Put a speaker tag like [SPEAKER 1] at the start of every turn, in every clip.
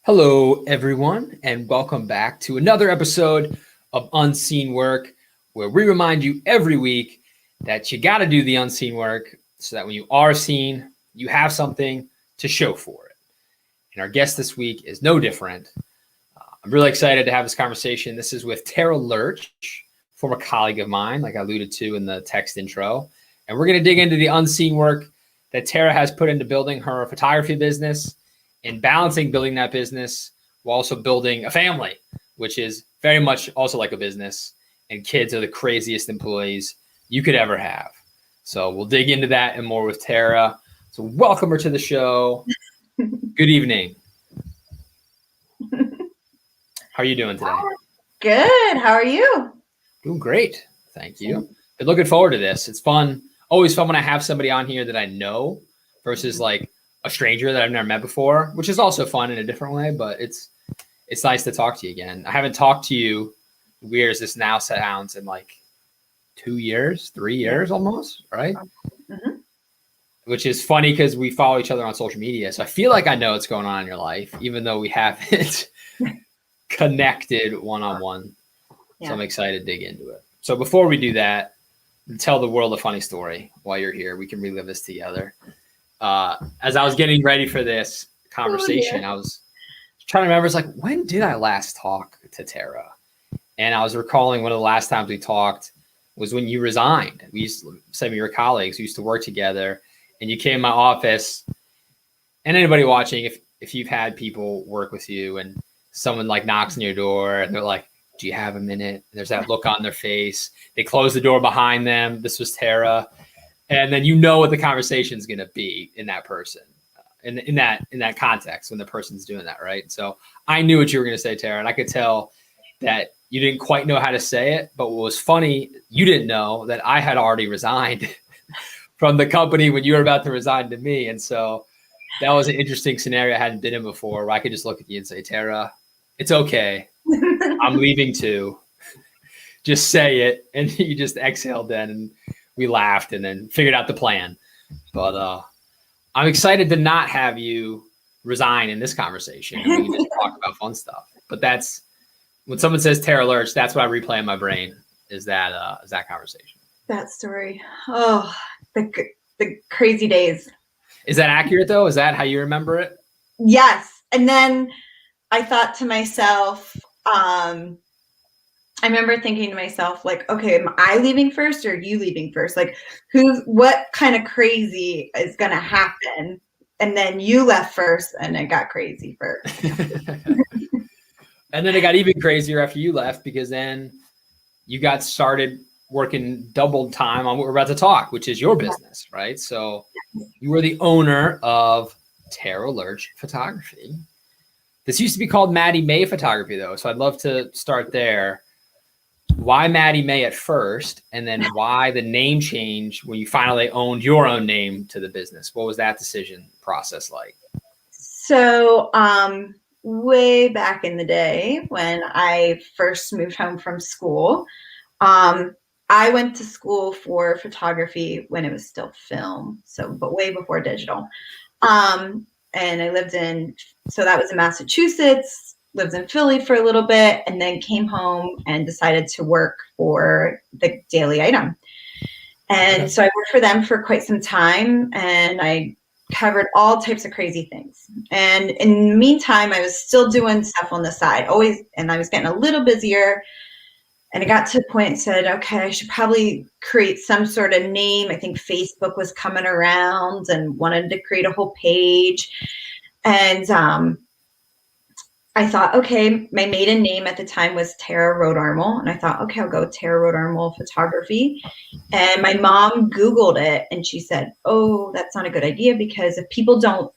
[SPEAKER 1] Hello, everyone, and welcome back to another episode of Unseen Work, where we remind you every week that you got to do the unseen work so that when you are seen, you have something to show for it. And our guest this week is no different. I'm really excited to have this conversation. This is with Tara Lerch, former colleague of mine, like I alluded to in the text intro. And we're going to dig into the unseen work that Tara has put into building her photography business and balancing building that business while also building a family, which is very much also like a business. And kids are the craziest employees you could ever have. So we'll dig into that and more with Tara. So welcome her to the show. Good evening. How are you doing today?
[SPEAKER 2] Good. How are you?
[SPEAKER 1] Doing great. Thank you. Been looking forward to this. It's fun. Always fun when I have somebody on here that I know versus like a stranger that I've never met before, which is also fun in a different way, but it's nice to talk to you again. I haven't talked to you, weird as this now sounds, in like 2 years, 3 years almost, right?
[SPEAKER 2] Mm-hmm.
[SPEAKER 1] Which is funny because we follow each other on social media. So I feel like I know what's going on in your life, even though we haven't connected one-on-one. Yeah. So I'm excited to dig into it. So before we do that, tell the world a funny story while you're here. We can relive this together. As I was getting ready for this conversation, I was trying to remember, it's like, when did I last talk to Tara? And I was recalling one of the last times we talked was when you resigned. Some of your colleagues, we used to work together, and you came in my office. And anybody watching, if you've had people work with you and someone like knocks on your door and they're like, do you have a minute? There's that look on their face. They close the door behind them. This was Tara. And then you know what the conversation is going to be in that person, in that context when the person's doing that, right? So I knew what you were going to say, Tara, and I could tell that you didn't quite know how to say it. But what was funny, you didn't know that I had already resigned from the company when you were about to resign to me. And so that was an interesting scenario I hadn't been in before, where I could just look at you and say, Tara, it's okay. I'm leaving too. Just say it. And you just exhaled then, and we laughed and then figured out the plan. But I'm excited to not have you resign in this conversation, and we can just talk about fun stuff. But that's when someone says Tara Lerch, that's what I replay in my brain is that conversation.
[SPEAKER 2] That story. Oh, the crazy days.
[SPEAKER 1] Is that accurate though? Is that how you remember it?
[SPEAKER 2] Yes. And then I thought to myself, I remember thinking to myself, like, okay, am I leaving first or are you leaving first? Like, what kind of crazy is going to happen? And then you left first, and it got crazy first.
[SPEAKER 1] And then it got even crazier after you left, because then you got started working double time on what we're about to talk, which is your business, right? So you were the owner of Tara Lerch Photography. This used to be called Maddie Mae Photography, though. So I'd love to start there. Why Maddie Mae at first, and then why the name change when you finally owned your own name to the business? What was that decision process like?
[SPEAKER 2] So way back in the day when I first moved home from school, I went to school for photography when it was still film, but way before digital. And I lived so that was in Massachusetts. Lived in Philly for a little bit, and then came home and decided to work for the Daily Item. And so I worked for them for quite some time, and I covered all types of crazy things. And in the meantime, I was still doing stuff on the side, and I was getting a little busier. And I got to the point and said, okay, I should probably create some sort of name. I think Facebook was coming around and wanted to create a whole page. And I thought, okay, my maiden name at the time was Tara Rodarmel. And I thought, okay, I'll go Tara Rodarmel Photography. And my mom Googled it, and she said, oh, that's not a good idea, because if people don't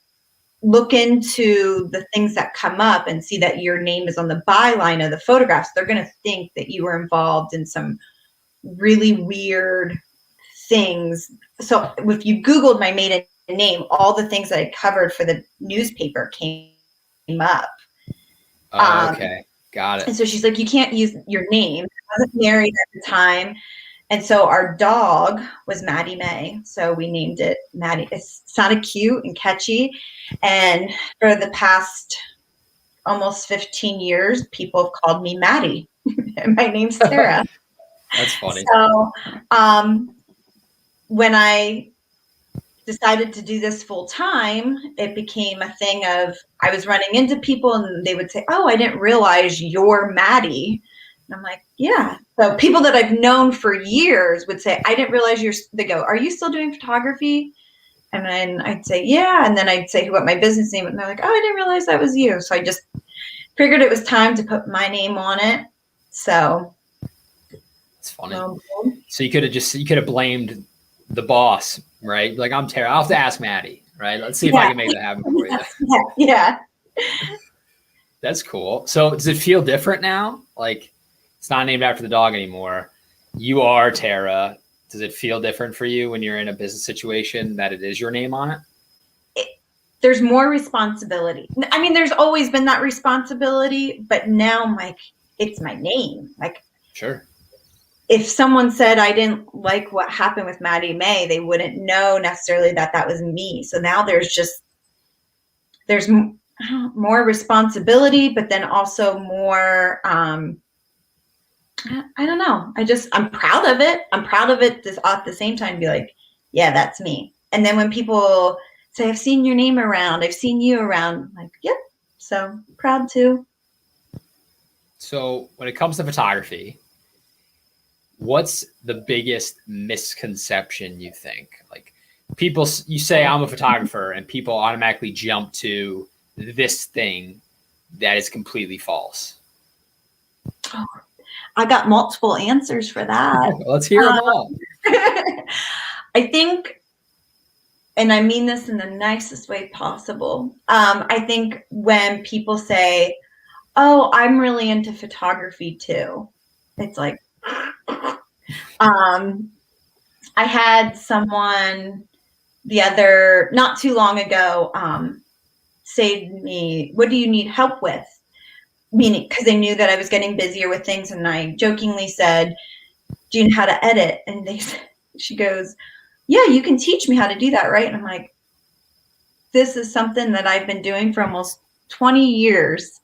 [SPEAKER 2] look into the things that come up and see that your name is on the byline of the photographs, they're going to think that you were involved in some really weird things. So if you Googled my maiden name, all the things that I covered for the newspaper came up.
[SPEAKER 1] Okay. Got it.
[SPEAKER 2] And so she's like, you can't use your name. I wasn't married at the time. And so our dog was Maddie Mae. So we named it Maddie. It sounded cute and catchy. And for the past almost 15 years, people have called me Maddie. My name's Tara.
[SPEAKER 1] That's funny.
[SPEAKER 2] So when I decided to do this full time, it became a thing of, I was running into people and they would say, oh, I didn't realize you're Maddie. And I'm like, yeah. So people that I've known for years would say, I didn't realize they go, are you still doing photography? And then I'd say, yeah. And then I'd say what my business name was. And they're like, oh, I didn't realize that was you. So I just figured it was time to put my name on it. So
[SPEAKER 1] it's funny. So you could have blamed the boss, right? Like, I'm Tara. I'll have to ask Maddie, right? Let's see if I can make that happen for you.
[SPEAKER 2] Yeah.
[SPEAKER 1] That's cool. So does it feel different now? Like, it's not named after the dog anymore. You are Tara. Does it feel different for you when you're in a business situation that it is your name on it?
[SPEAKER 2] There's more responsibility. I mean, there's always been that responsibility, but now I'm like, it's my name. Like,
[SPEAKER 1] sure.
[SPEAKER 2] If someone said I didn't like what happened with Maddie Mae, they wouldn't know necessarily that was me. So now there's more responsibility, but then also more, I don't know. I'm proud of it. I'm proud of it at the same time, be like, yeah, that's me. And then when people say, I've seen your name around, I've seen you around, I'm like, yep. So proud too.
[SPEAKER 1] So when it comes to photography, what's the biggest misconception you think? Like, people, you say I'm a photographer and people automatically jump to this thing that is completely false.
[SPEAKER 2] Oh, I got multiple answers for that.
[SPEAKER 1] Let's hear them all.
[SPEAKER 2] I think, and I mean this in the nicest way possible. I think when people say, oh, I'm really into photography too, it's like, I had someone not too long ago, say to me, what do you need help with? Meaning, because they knew that I was getting busier with things. And I jokingly said, do you know how to edit? And she goes, yeah, you can teach me how to do that, right? And I'm like, this is something that I've been doing for almost 20 years,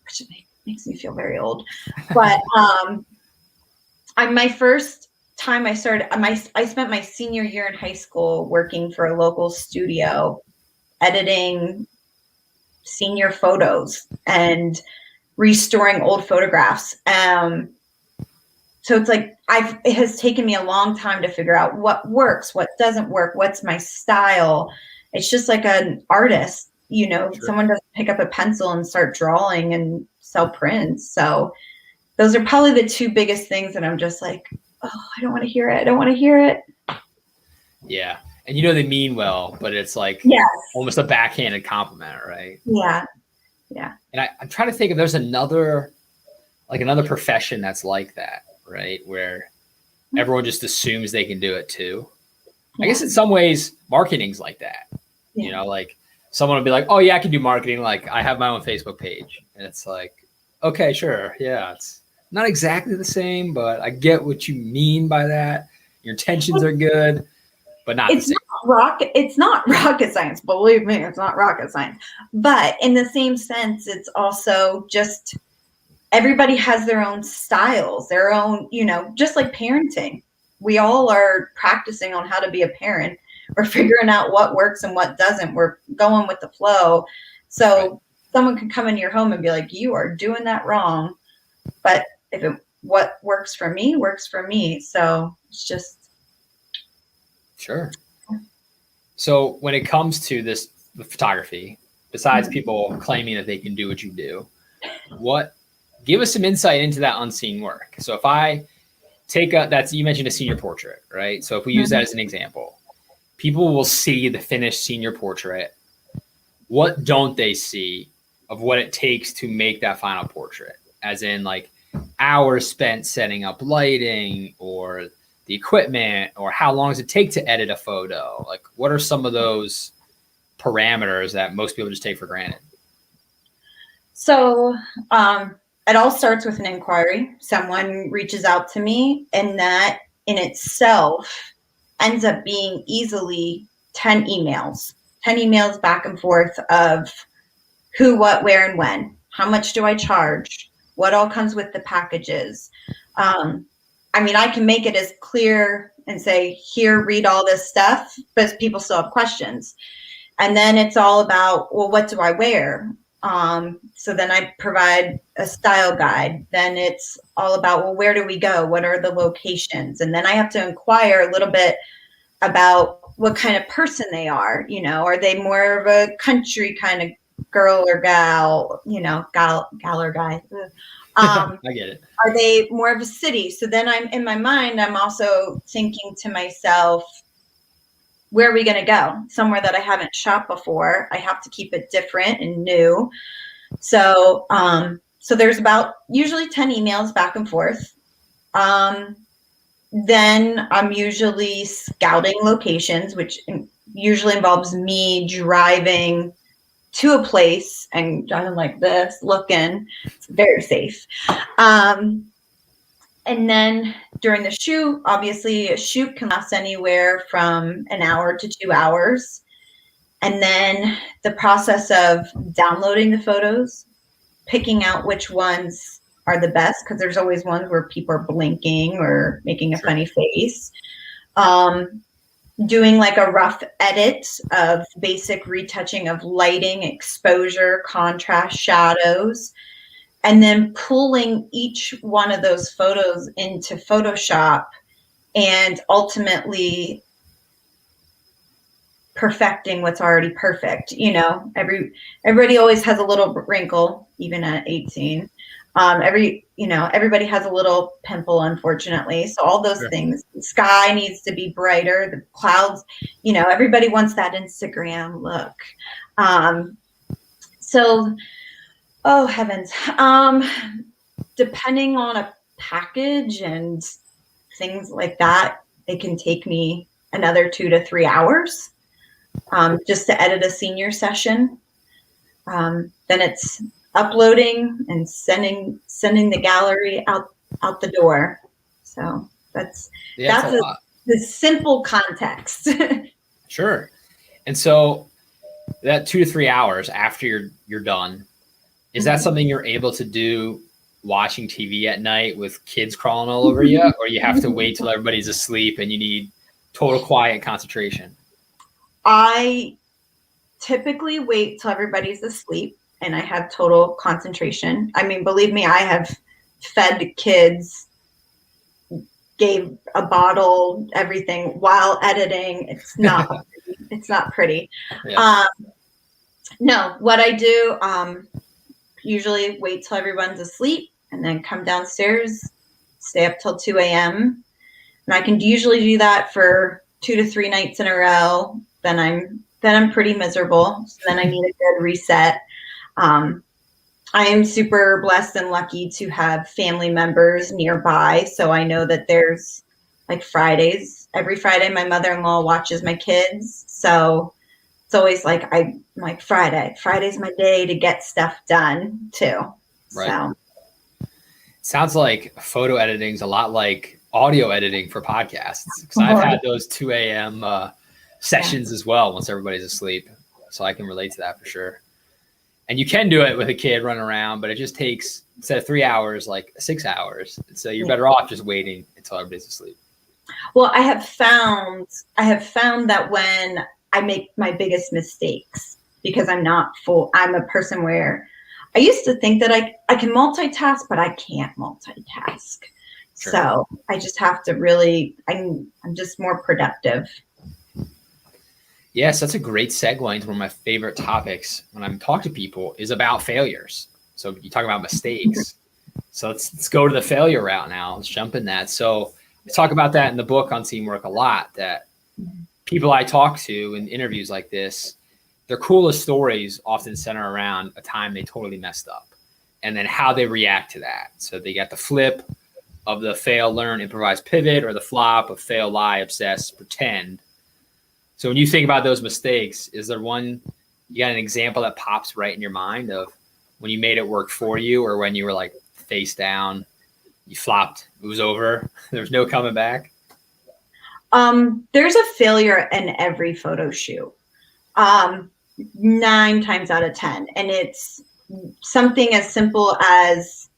[SPEAKER 2] which makes me feel very old. But my first time I started, I spent my senior year in high school working for a local studio, editing senior photos and restoring old photographs. So it's like, it has taken me a long time to figure out what works, what doesn't work, what's my style. It's just like an artist, sure. Someone doesn't pick up a pencil and start drawing and sell prints. So those are probably the two biggest things that I'm just like, oh, I don't want to hear it. I don't want to hear it.
[SPEAKER 1] Yeah. And they mean well, but it's like almost a backhanded compliment, right?
[SPEAKER 2] Yeah. Yeah.
[SPEAKER 1] And I'm trying to think if there's another profession that's like that, right? Where everyone just assumes they can do it too. Yeah. I guess in some ways, marketing's like that. Yeah. Like someone will be like, oh yeah, I can do marketing. Like I have my own Facebook page. And it's like, okay, sure. Yeah. It's not exactly the same, but I get what you mean by that. Your intentions are good, but not the same.
[SPEAKER 2] It's not rocket science. Believe me, it's not rocket science. But in the same sense, it's also just everybody has their own styles, their own, just like parenting. We all are practicing on how to be a parent. We're figuring out what works and what doesn't. We're going with the flow. So someone can come into your home and be like, you are doing that wrong. But what works for me works for me. So it's just.
[SPEAKER 1] Sure. So when it comes to the photography, besides people claiming that they can do what you do, give us some insight into that unseen work. So if I take you mentioned a senior portrait, right? So if we use that as an example, people will see the finished senior portrait. What don't they see of what it takes to make that final portrait? As in like hours spent setting up lighting or the equipment, or how long does it take to edit a photo? Like, what are some of those parameters that most people just take for granted?
[SPEAKER 2] So it all starts with an inquiry. Someone reaches out to me, and that in itself ends up being easily 10 emails back and forth of who, what, where, and when. How much do I charge? What all comes with the packages? I mean, I can make it as clear and say, here, read all this stuff, but people still have questions. And then it's all about, well, what do I wear? So then I provide a style guide. Then it's all about, well, where do we go? What are the locations? And then I have to inquire a little bit about what kind of person they are. You know, are they more of a country kind of girl or gal, you know, gal or guy?
[SPEAKER 1] I get it.
[SPEAKER 2] Are they more of a city? So then I'm in my mind, I'm also thinking to myself, where are we going to go? Somewhere that I haven't shopped before. I have to keep it different and new. So, so there's about usually 10 emails back and forth. Then I'm usually scouting locations, which usually involves me driving to a place and driving like this, looking. It's very safe. And then during the shoot, obviously a shoot can last anywhere from an hour to 2 hours. And then the process of downloading the photos, picking out which ones are the best, because there's always ones where people are blinking or making a funny face. Doing like a rough edit of basic retouching of lighting, exposure, contrast, shadows, and then pulling each one of those photos into Photoshop and ultimately perfecting what's already perfect. You know, everybody always has a little wrinkle, even at 18. Everybody has a little pimple, unfortunately. So all those things, the sky needs to be brighter, the clouds, you know, everybody wants that Instagram look. Oh heavens. Depending on a package and things like that, it can take me another 2 to 3 hours just to edit a senior session. Then it's uploading and sending the gallery out the door. So that's the simple context.
[SPEAKER 1] Sure. And so that 2 to 3 hours after you're done, is that something you're able to do watching TV at night with kids crawling all over you, or you have to wait till everybody's asleep and you need total quiet concentration?
[SPEAKER 2] I typically wait till everybody's asleep and I have total concentration. I mean, believe me, I have fed kids, gave a bottle, everything while editing. It's not pretty. Yeah. No, what I do, usually wait till everyone's asleep and then come downstairs, stay up till 2 a.m. And I can usually do that for 2 to 3 nights in a row. Then I'm pretty miserable. So then I need a good reset. I am super blessed and lucky to have family members nearby. So I know that there's like Fridays. Every Friday, my mother-in-law watches my kids. So it's always like, I'm like, Friday's my day to get stuff done too.
[SPEAKER 1] Right.
[SPEAKER 2] So.
[SPEAKER 1] Sounds like photo editing is a lot like audio editing for podcasts. Because I've had those 2 a.m. Sessions as well once everybody's asleep. So I can relate to that for sure. And you can do it with a kid running around, but it just takes, instead of 3 hours, like 6 hours. So you're better off just waiting until everybody's asleep.
[SPEAKER 2] Well, I have found that when I make my biggest mistakes, because I'm a person where I used to think that I can multitask, but I can't multitask. Sure. So I just have to really, I'm just more productive.
[SPEAKER 1] Yes, that's a great segue into one of my favorite topics when I'm talking to people is about failures. So you talk about mistakes. So let's go to the failure route now. Let's jump in that. So I talk about that in the book on teamwork a lot, that people I talk to in interviews like this, their coolest stories often center around a time they totally messed up and then how they react to that. So they got the flip of the fail, learn, improvise, pivot, or the flop of fail, lie, obsess, pretend. So when you think about those mistakes, is there one, you got an example that pops right in your mind of when you made it work for you, or when you were like face down, you flopped, it was over, there's no coming back?
[SPEAKER 2] There's a failure in every photo shoot, 9 times out of 10. And it's something as simple as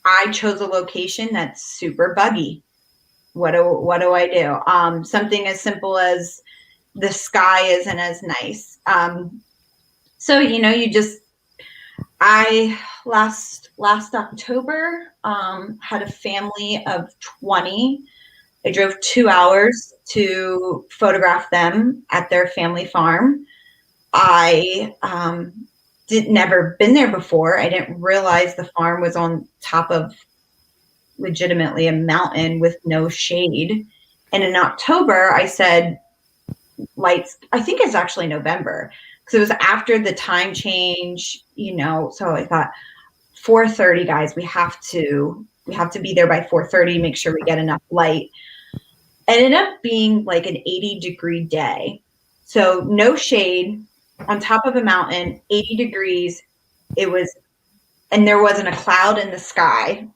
[SPEAKER 2] I chose a location that's super buggy. What do I do? Something as simple as the sky isn't as nice. So, I last October had a family of 20. I drove 2 hours to photograph them at their family farm. I never been there before. I didn't realize the farm was on top of legitimately a mountain with no shade. And in October, I said, lights, I think it's actually November, because it was after the time change, so I thought 4:30, guys, we have to be there by 4:30, make sure we get enough light. It ended up being like an 80-degree day. So no shade, on top of a mountain, 80 degrees. And there wasn't a cloud in the sky.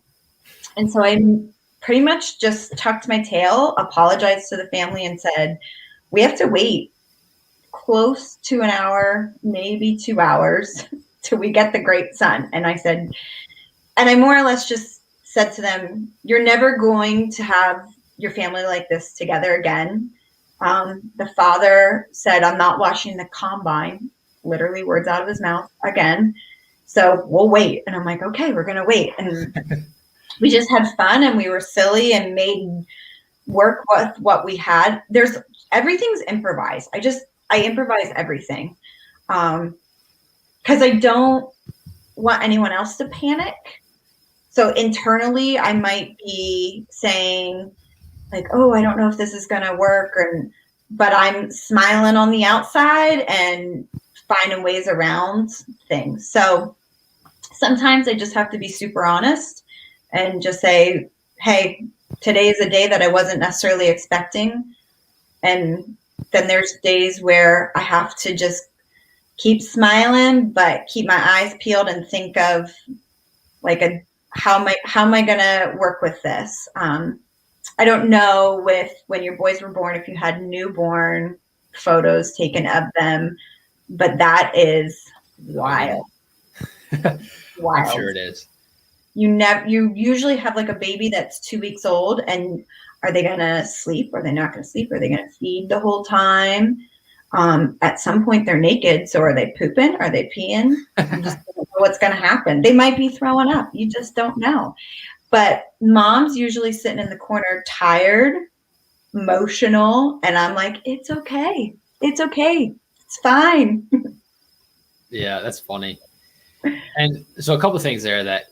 [SPEAKER 2] And so I pretty much just tucked my tail, apologized to the family, and said, we have to wait close to an hour, maybe 2 hours, till we get the great sun. And I more or less just said to them, you're never going to have your family like this together again. The father said, I'm not washing the combine, literally words out of his mouth again. So we'll wait. And I'm like, okay, we're going to wait. And we just had fun, and we were silly and made work with what we had. Everything's improvised. I improvise everything. Cause I don't want anyone else to panic. So internally I might be saying like, oh, I don't know if this is going to work, but I'm smiling on the outside and finding ways around things. So sometimes I just have to be super honest and just say, hey, today is a day that I wasn't necessarily expecting. And then there's days where I have to just keep smiling, but keep my eyes peeled and think of like how am I going to work with this? I don't know when your boys were born, if you had newborn photos taken of them, but that is wild. Wild.
[SPEAKER 1] I'm sure it is.
[SPEAKER 2] You usually have like a baby that's 2 weeks old, and are they going to sleep? Are they not going to sleep? Are they going to feed the whole time? At some point they're naked. So are they pooping? Are they peeing? You just don't know what's going to happen. They might be throwing up. You just don't know. But mom's usually sitting in the corner, tired, emotional. And I'm like, it's okay. It's okay. It's fine.
[SPEAKER 1] Yeah, that's funny. And so a couple of things there that,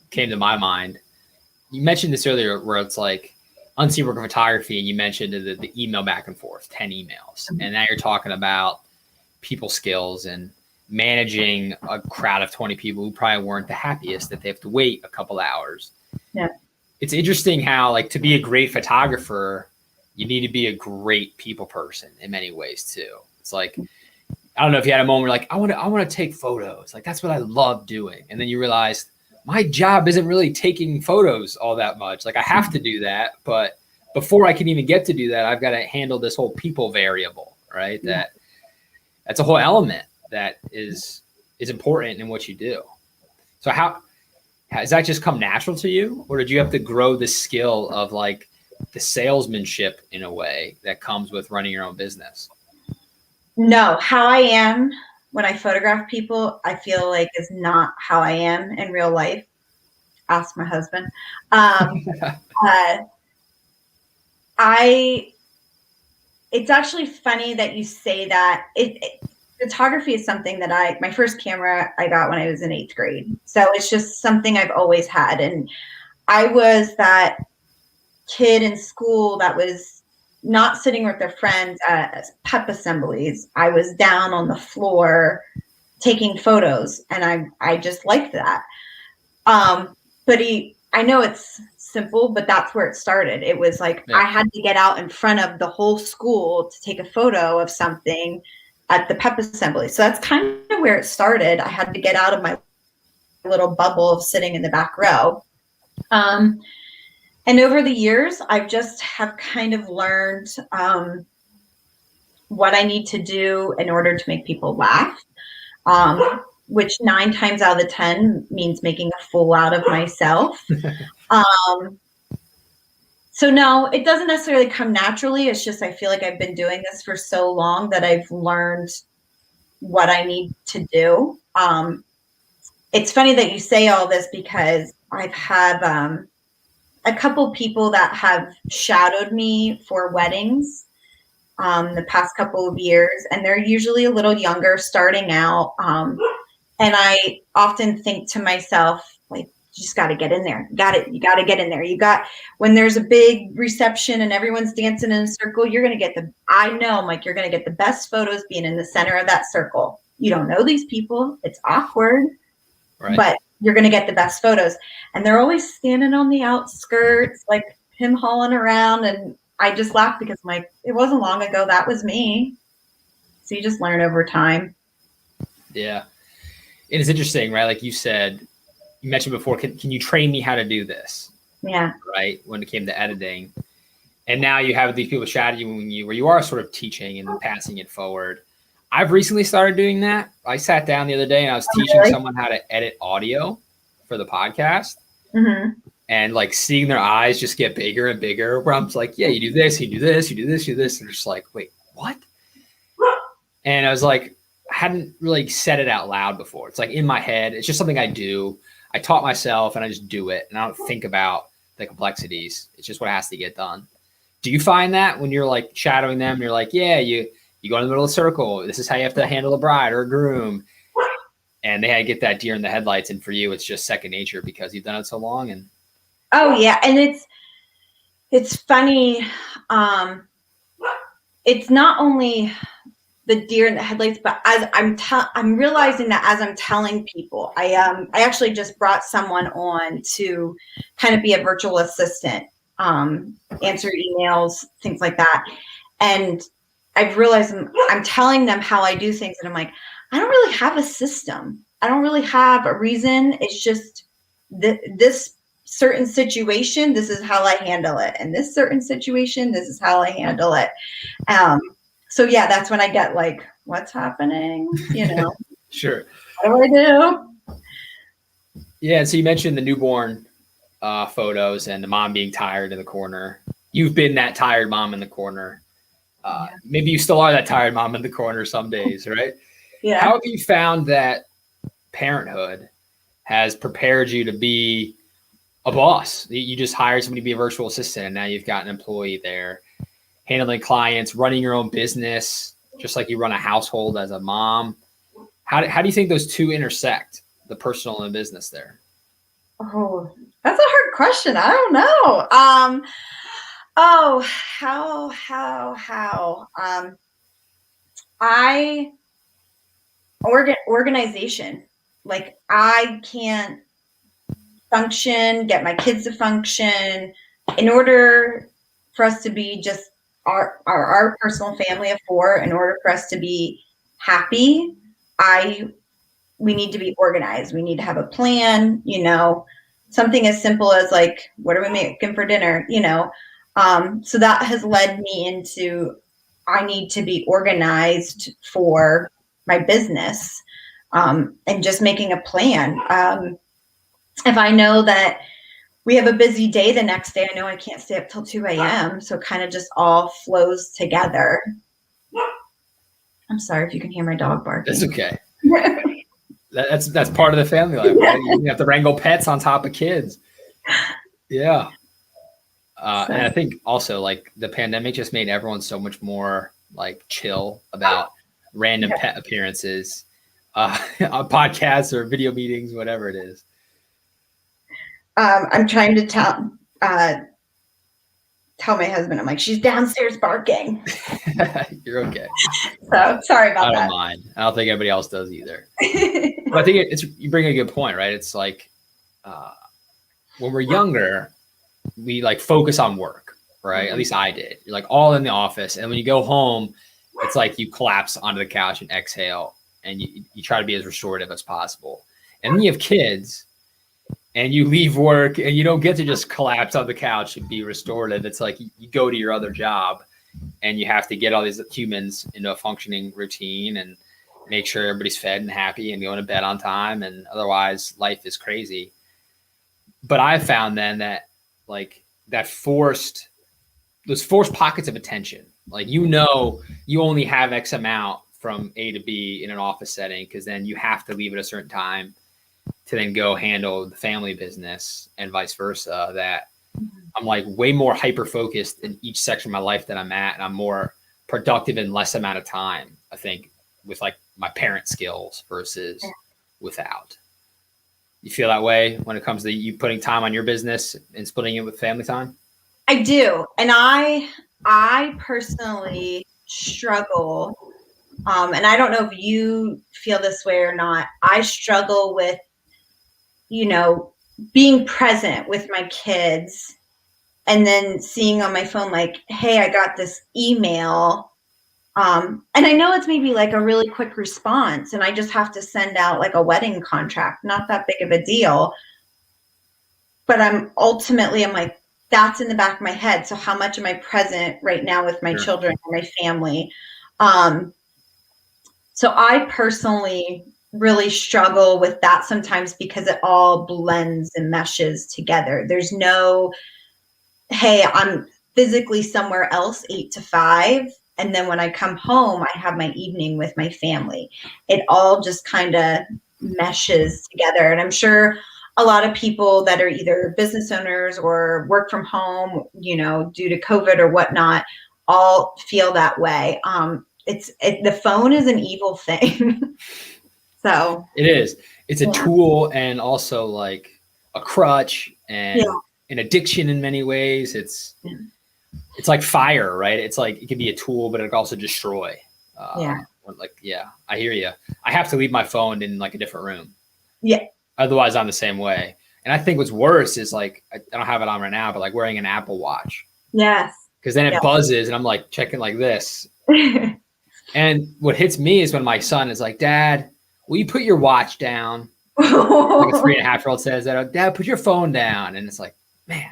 [SPEAKER 1] came to my mind. You mentioned this earlier where it's like unseen work of photography, and you mentioned the email back and forth, 10 emails. And now you're talking about people skills and managing a crowd of 20 people who probably weren't the happiest, that they have to wait a couple hours.
[SPEAKER 2] Yeah.
[SPEAKER 1] It's interesting how, like, to be a great photographer, you need to be a great people person in many ways too. It's like, I don't know if you had a moment where like, I want to take photos. Like, that's what I love doing. And then you realize my job isn't really taking photos all that much. Like, I have to do that, but before I can even get to do that, I've got to handle this whole people variable, right?
[SPEAKER 2] Yeah.
[SPEAKER 1] That's a whole element that is important in what you do. So how has that just come natural to you, or did you have to grow the skill of like the salesmanship in a way that comes with running your own business?
[SPEAKER 2] No, how I am when I photograph people, I feel like is not how I am in real life. Ask my husband. It's actually funny that you say that. Photography is something that my first camera I got when I was in 8th grade. So it's just something I've always had. And I was that kid in school that was not sitting with their friends at pep assemblies. I was down on the floor taking photos, and I just liked that. But I know it's simple, but that's where it started. It was like, yeah. I had to get out in front of the whole school to take a photo of something at the pep assembly. So that's kind of where it started. I had to get out of my little bubble of sitting in the back row. And over the years, I've just have kind of learned what I need to do in order to make people laugh. which 9 times out of the 10 means making a fool out of myself. So no, it doesn't necessarily come naturally. It's just I feel like I've been doing this for so long that I've learned what I need to do. It's funny that you say all this because I've had a couple people that have shadowed me for weddings the past couple of years, and they're usually a little younger, starting out. And I often think to myself, like, you just got to get in there. You got to get in there. When there's a big reception and everyone's dancing in a circle, you're going to get you're going to get the best photos being in the center of that circle. You don't know these people. It's awkward, right? But you're going to get the best photos. And they're always standing on the outskirts, like him hauling around. And I just laugh because I'm like, it wasn't long ago. That was me. So you just learn over time.
[SPEAKER 1] Yeah. It is interesting, right? Like you said, you mentioned before, can you train me how to do this?
[SPEAKER 2] Yeah.
[SPEAKER 1] Right. When it came to editing. And now you have these people shadowing you where you are sort of teaching and passing it forward. I've recently started doing that. I sat down the other day and I was teaching someone how to edit audio for the podcast.
[SPEAKER 2] Mm-hmm.
[SPEAKER 1] And like seeing their eyes just get bigger and bigger, where I'm just like, yeah, you do this, you do this, you do this, you do this. And they're just like, wait, what? And I was like, I hadn't really said it out loud before. It's like in my head. It's just something I do. I taught myself and I just do it. And I don't think about the complexities. It's just what has to get done. Do you find that when you're like shadowing them, you're like, yeah, you go in the middle of the circle. This is how you have to handle a bride or a groom. And they had to get that deer in the headlights. And for you, it's just second nature because you've done it so long. And
[SPEAKER 2] oh yeah. And it's funny. It's not only the deer in the headlights, but as I'm realizing that as I'm telling people, I actually just brought someone on to kind of be a virtual assistant, answer emails, things like that. And I've realized I'm telling them how I do things. And I'm like, I don't really have a system. I don't really have a reason. It's just this certain situation, this is how I handle it. And this certain situation, this is how I handle it. So yeah, that's when I get like, what's happening?
[SPEAKER 1] Sure.
[SPEAKER 2] What do I do?
[SPEAKER 1] Yeah. So you mentioned the newborn photos and the mom being tired in the corner. You've been that tired mom in the corner. Maybe you still are that tired mom in the corner some days, right?
[SPEAKER 2] Yeah.
[SPEAKER 1] How have you found that parenthood has prepared you to be a boss? You just hired somebody to be a virtual assistant, and now you've got an employee there handling clients, running your own business, just like you run a household as a mom. How do you think those two intersect, the personal and business there?
[SPEAKER 2] Oh, that's a hard question. I don't know. Organization. Like I can't function, get my kids to function in order for us to be just our personal family of 4, in order for us to be happy, we need to be organized. We need to have a plan, something as simple as like, what are we making for dinner? So that has led me into, I need to be organized for my business, and just making a plan. If I know that we have a busy day the next day, I know I can't stay up till 2 a.m. So kind of just all flows together. I'm sorry if you can hear my dog barking.
[SPEAKER 1] That's okay. That's part of the family life, right? You have to wrangle pets on top of kids. Yeah. And I think also like the pandemic just made everyone so much more like chill about random pet appearances on podcasts or video meetings, whatever it is.
[SPEAKER 2] I'm trying to tell my husband, I'm like, she's downstairs barking.
[SPEAKER 1] You're okay.
[SPEAKER 2] So sorry about that.
[SPEAKER 1] I don't mind. I don't think anybody else does either. But I think you bring a good point, right? It's like when we're younger, we like focus on work, right? Mm-hmm. At least I did. You're like all in the office. And when you go home, it's like you collapse onto the couch and exhale, and you try to be as restorative as possible. And then you have kids and you leave work and you don't get to just collapse on the couch and be restorative. It's like you go to your other job and you have to get all these humans into a functioning routine. And make sure everybody's fed and happy and going to bed on time. And otherwise life is crazy. But I found then that like those forced pockets of attention, like, you only have X amount from A to B in an office setting, because then you have to leave at a certain time to then go handle the family business and vice versa, that I'm like way more hyper focused in each section of my life that I'm at. And I'm more productive in less amount of time, I think, with like my parent skills versus without. You feel that way when it comes to you putting time on your business and splitting it with family time?
[SPEAKER 2] I do. And I personally struggle. And I don't know if you feel this way or not. I struggle with, being present with my kids and then seeing on my phone, like, hey, I got this email. And I know it's maybe like a really quick response and I just have to send out like a wedding contract, not that big of a deal. But I'm like, that's in the back of my head. So how much am I present right now with my children and my family? So I personally really struggle with that sometimes because it all blends and meshes together. There's no, hey, I'm physically somewhere else 8 to 5. And then when I come home, I have my evening with my family. It all just kind of meshes together. And I'm sure a lot of people that are either business owners or work from home, due to COVID or whatnot, all feel that way. The phone is an evil thing. So
[SPEAKER 1] it is. It's a tool and also like a crutch and an addiction in many ways. It's like fire, right? It's like it can be a tool, but it can also destroy. I hear you. I have to leave my phone in like a different room.
[SPEAKER 2] Yeah.
[SPEAKER 1] Otherwise, I'm the same way. And I think what's worse is like I don't have it on right now, but like wearing an Apple Watch.
[SPEAKER 2] Yes.
[SPEAKER 1] Because then it buzzes and I'm like checking like this. And what hits me is when my son is like, Dad, will you put your watch down? Like a 3.5-year-old says that, Dad, put your phone down. And it's like, man,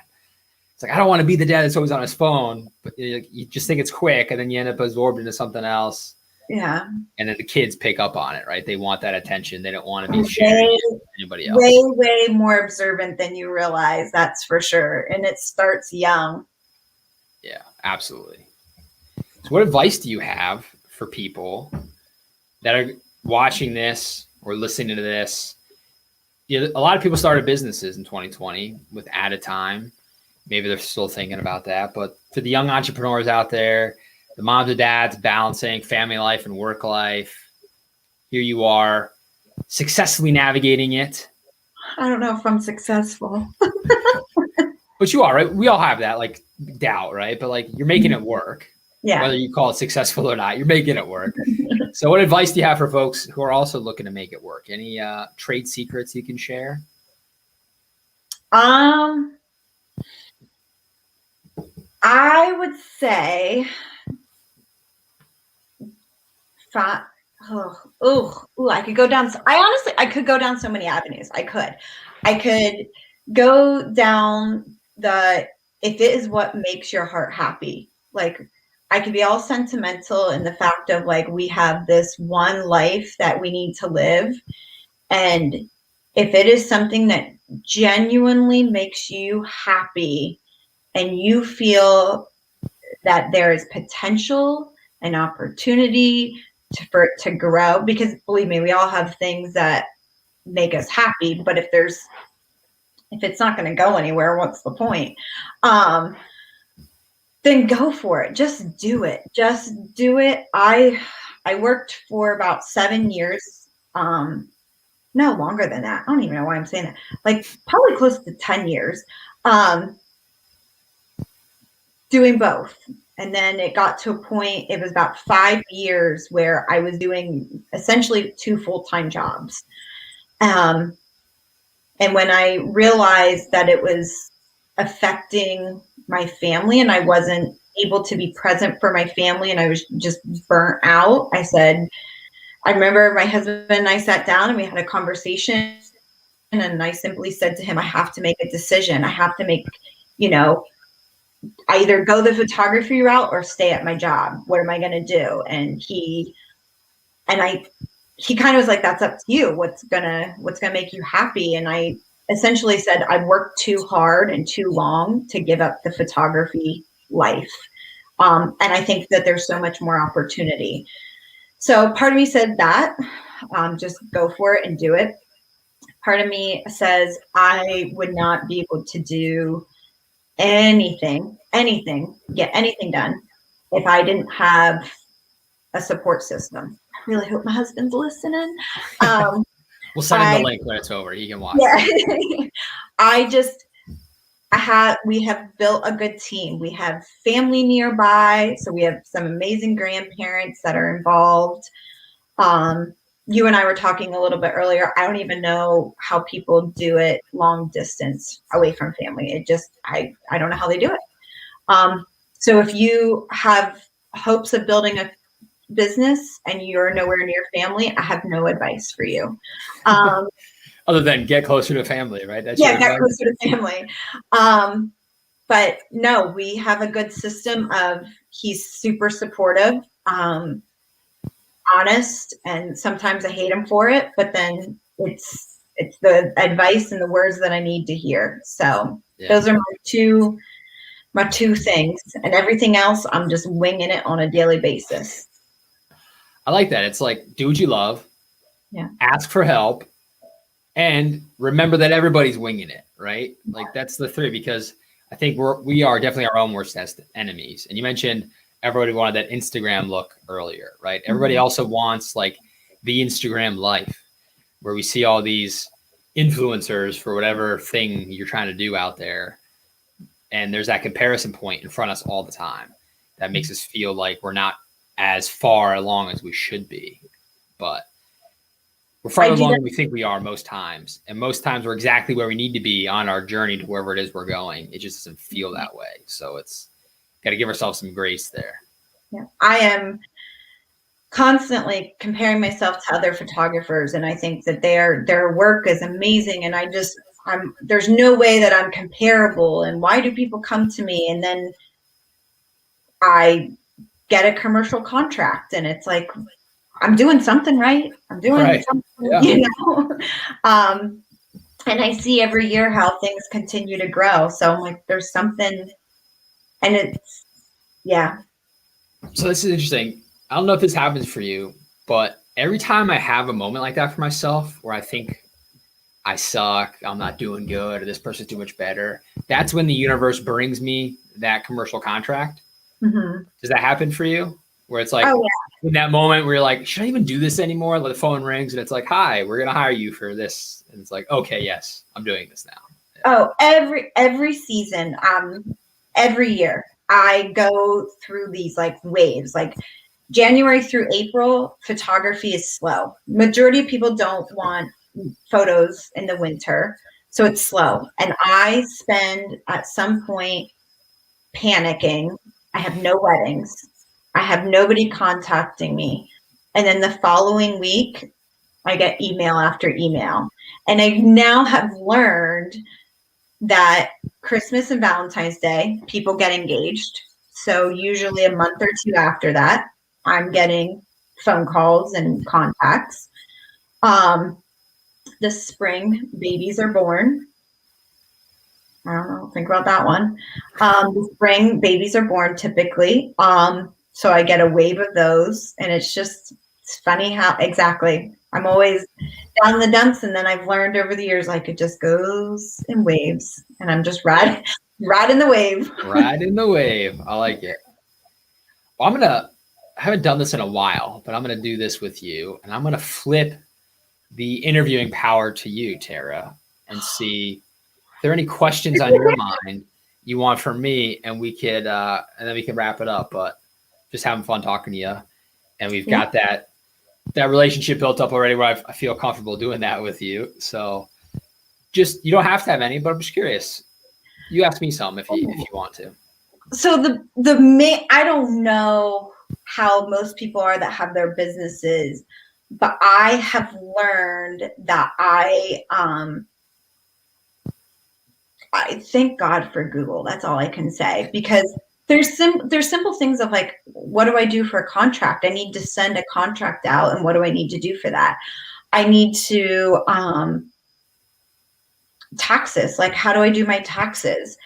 [SPEAKER 1] it's like, I don't want to be the dad that's always on his phone, but you just think it's quick and then you end up absorbed into something else.
[SPEAKER 2] Yeah.
[SPEAKER 1] And then the kids pick up on it, right? They want that attention. They don't want to be sharing with anybody else.
[SPEAKER 2] Way more observant than you realize. That's for sure. And it starts young.
[SPEAKER 1] Yeah, absolutely. So what advice do you have for people that are watching this or listening to this? A lot of people started businesses in 2020 with at a time. Maybe they're still thinking about that. But for the young entrepreneurs out there, the moms and dads balancing family life and work life, here you are successfully navigating it.
[SPEAKER 2] I don't know if I'm successful.
[SPEAKER 1] But you are, right? We all have that like doubt, right? But like you're making it work. Yeah. Whether you call it successful or not, you're making it work. So what advice do you have for folks who are also looking to make it work? Any trade secrets you can share?
[SPEAKER 2] I would say, I could go down. I could go down so many avenues. I could go down if it is what makes your heart happy. Like I could be all sentimental in the fact of like, we have this one life that we need to live. And if it is something that genuinely makes you happy and you feel that there is potential and opportunity for it to grow, because believe me, we all have things that make us happy, but if it's not going to go anywhere, what's the point? Then go for it. Just do it. I worked for about 7 years. No, longer than that. I don't even know why I'm saying that. Like probably close to 10 years. Doing both. And then it got to a point, it was about 5 years where I was doing essentially 2 full-time jobs. And when I realized that it was affecting my family and I wasn't able to be present for my family and I was just burnt out, I remember my husband and I sat down and we had a conversation and I simply said to him, I have to make a decision. I have to make, I either go the photography route or stay at my job. What am I going to do? And he kind of was like, that's up to you. What's gonna make you happy? And I essentially said, I've worked too hard and too long to give up the photography life. And I think that there's so much more opportunity. So part of me said that, just go for it and do it. Part of me says I would not be able to do anything, get anything done if I didn't have a support system. I really hope my husband's listening.
[SPEAKER 1] We'll send him the link when it's over. He can watch.
[SPEAKER 2] Yeah. We have built a good team. We have family nearby. So we have some amazing grandparents that are involved. You and I were talking a little bit earlier. I don't even know how people do it long distance away from family. It just, I don't know how they do it. So if you have hopes of building a business and you're nowhere near family, I have no advice for you.
[SPEAKER 1] Other than get closer to family, right?
[SPEAKER 2] That's get closer to family. But no, we have a good system of, he's super supportive, honest, and sometimes I hate him for it, but then it's the advice and the words that I need to hear. So those are my two things, and everything else I'm just winging it on a daily basis.
[SPEAKER 1] I like that. It's like, do what you love, ask for help, and remember that everybody's winging it, right? Like that's the three, because I think we are definitely our own worst enemies. And you mentioned everybody wanted that Instagram look earlier, right? Everybody also wants like the Instagram life, where we see all these influencers for whatever thing you're trying to do out there. And there's that comparison point in front of us all the time that makes us feel like we're not as far along as we should be. But we're farther along than we think we are most times. And most times we're exactly where we need to be on our journey to wherever it is we're going. It just doesn't feel that way. So it's got to give ourselves some grace there.
[SPEAKER 2] Yeah, I am constantly comparing myself to other photographers, and I think that their work is amazing. And there's no way that I'm comparable. And why do people come to me? And then I get a commercial contract, and it's like, I'm doing something right. I'm doing something, you know? And I see every year how things continue to grow. So I'm like, there's something, and it's,
[SPEAKER 1] So this is interesting. I don't know if this happens for you, but every time I have a moment like that for myself, where I think I suck, I'm not doing good, or this person's doing much better, that's when the universe brings me that commercial contract. Mm-hmm. Does that happen for you? Where it's like, in that moment where you're like, should I even do this anymore? The phone rings and it's like, hi, we're going to hire you for this. And it's like, okay, yes, I'm doing this now.
[SPEAKER 2] Oh, every season, every year I go through these like waves. Like January through April, photography is slow. Majority of people don't want photos in the winter, so it's slow. And I spend at some point panicking. I have no weddings. I have nobody contacting me. And then the following week, I get email after email. And I now have learned that Christmas and Valentine's Day, people get engaged. So usually a month or two after that, I'm getting phone calls and contacts. The spring, babies are born. I don't know, think about that one. The spring, babies are born typically. So I get a wave of those, and it's funny how I'm always down the dumps, and then I've learned over the years, like it just goes in waves, and I'm just riding the wave.
[SPEAKER 1] Riding the wave. I like it. Well, I haven't done this in a while, but I'm going to do this with you, and I'm going to flip the interviewing power to you, Tara, and see if there are any questions on your mind you want from me, and we could, and then we can wrap it up. But just having fun talking to you, and we've got that relationship built up already, where I feel comfortable doing that with you. So, you don't have to have any, but I'm just curious. You ask me some if you want to.
[SPEAKER 2] So I don't know how most people are that have their businesses, but I have learned that I thank God for Google. That's all I can say, because there's simple things of like, what do I do for a contract? I need to send a contract out, and what do I need to do for that? I need to taxes. Like, how do I do my taxes?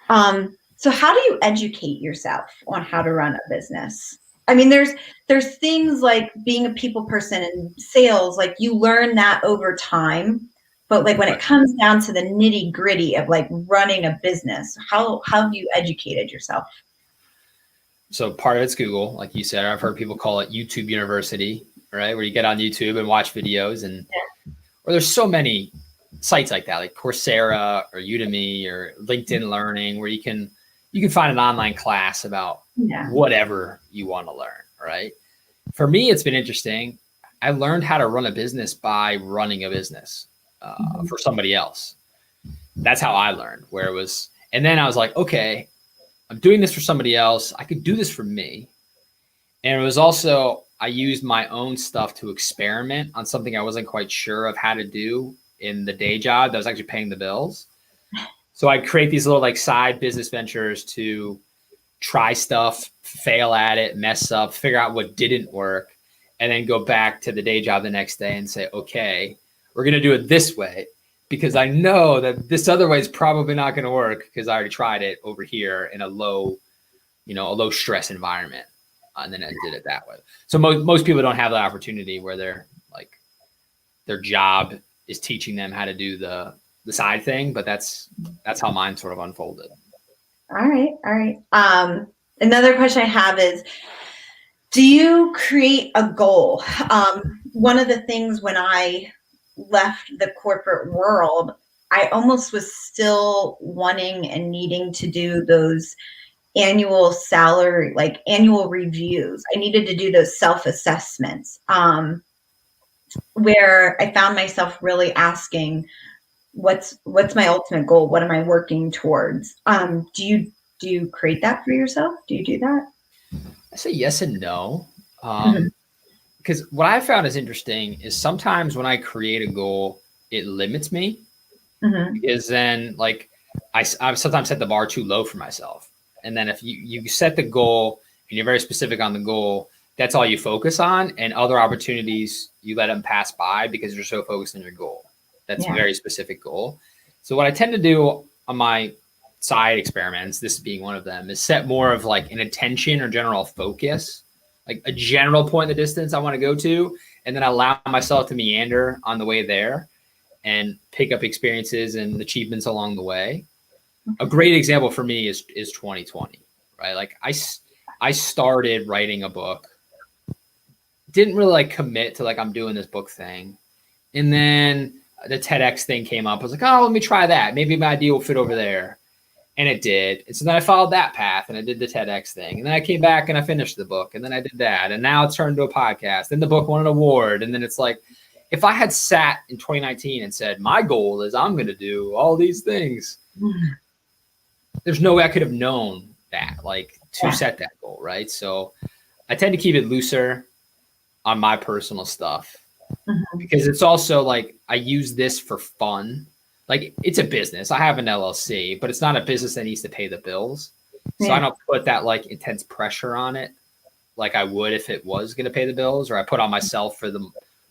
[SPEAKER 2] So how do you educate yourself on how to run a business? I mean, there's things like being a people person and sales, like you learn that over time. But like when it comes down to the nitty gritty of like running a business, how have you educated yourself?
[SPEAKER 1] So part of it's Google, like you said. I've heard people call it YouTube University, right? Where you get on YouTube and watch videos, and or there's so many sites like that, like Coursera or Udemy or LinkedIn Learning, where you can find an online class about whatever you want to learn, right? For me, it's been interesting. I learned how to run a business by running a business for somebody else. That's how I learned, where it was. And then I was like, okay, I'm doing this for somebody else. I could do this for me. And it was also, I used my own stuff to experiment on something I wasn't quite sure of how to do in the day job that was actually paying the bills. So I'd create these little like side business ventures to try stuff, fail at it, mess up, figure out what didn't work, and then go back to the day job the next day and say, okay, we're going to do it this way because I know that this other way is probably not going to work because I already tried it over here in a low stress environment. And then I did it that way. So most people don't have the opportunity where they're like, their job is teaching them how to do the side thing, but that's how mine sort of unfolded.
[SPEAKER 2] All right. Another question I have is, do you create a goal? One of the things when I left the corporate world, I almost was still wanting and needing to do those annual salary, like annual reviews. I needed to do those self-assessments, where I found myself really asking, what's my ultimate goal? What am I working towards? Do you create that for yourself? Do you do that?
[SPEAKER 1] I say yes and no. Because what I found is interesting is sometimes when I create a goal, it limits me. Because then like I've sometimes set the bar too low for myself. And then if you set the goal and you're very specific on the goal, that's all you focus on, and other opportunities, you let them pass by because you're so focused on your goal. That's a very specific goal. So what I tend to do on my side experiments, this being one of them, is set more of like an intention or general focus, like a general point in the distance I want to go to, and then allow myself to meander on the way there and pick up experiences and achievements along the way. A great example for me is 2020, right? Like I started writing a book, didn't really like commit to like I'm doing this book thing, and then the TEDx thing came up. I was like, oh, let me try that. Maybe my idea will fit over there. And it did. And so then I followed that path and I did the TEDx thing. And then I came back and I finished the book. And then I did that. And now it's turned into a podcast. Then the book won an award. And then it's like, if I had sat in 2019 and said, my goal is I'm going to do all these things, there's no way I could have known that, like to set that goal, right? So I tend to keep it looser on my personal stuff. Because it's also like I use this for fun. Like it's a business. I have an LLC, but it's not a business that needs to pay the bills. So I don't put that like intense pressure on it like I would if it was going to pay the bills, or I put on myself for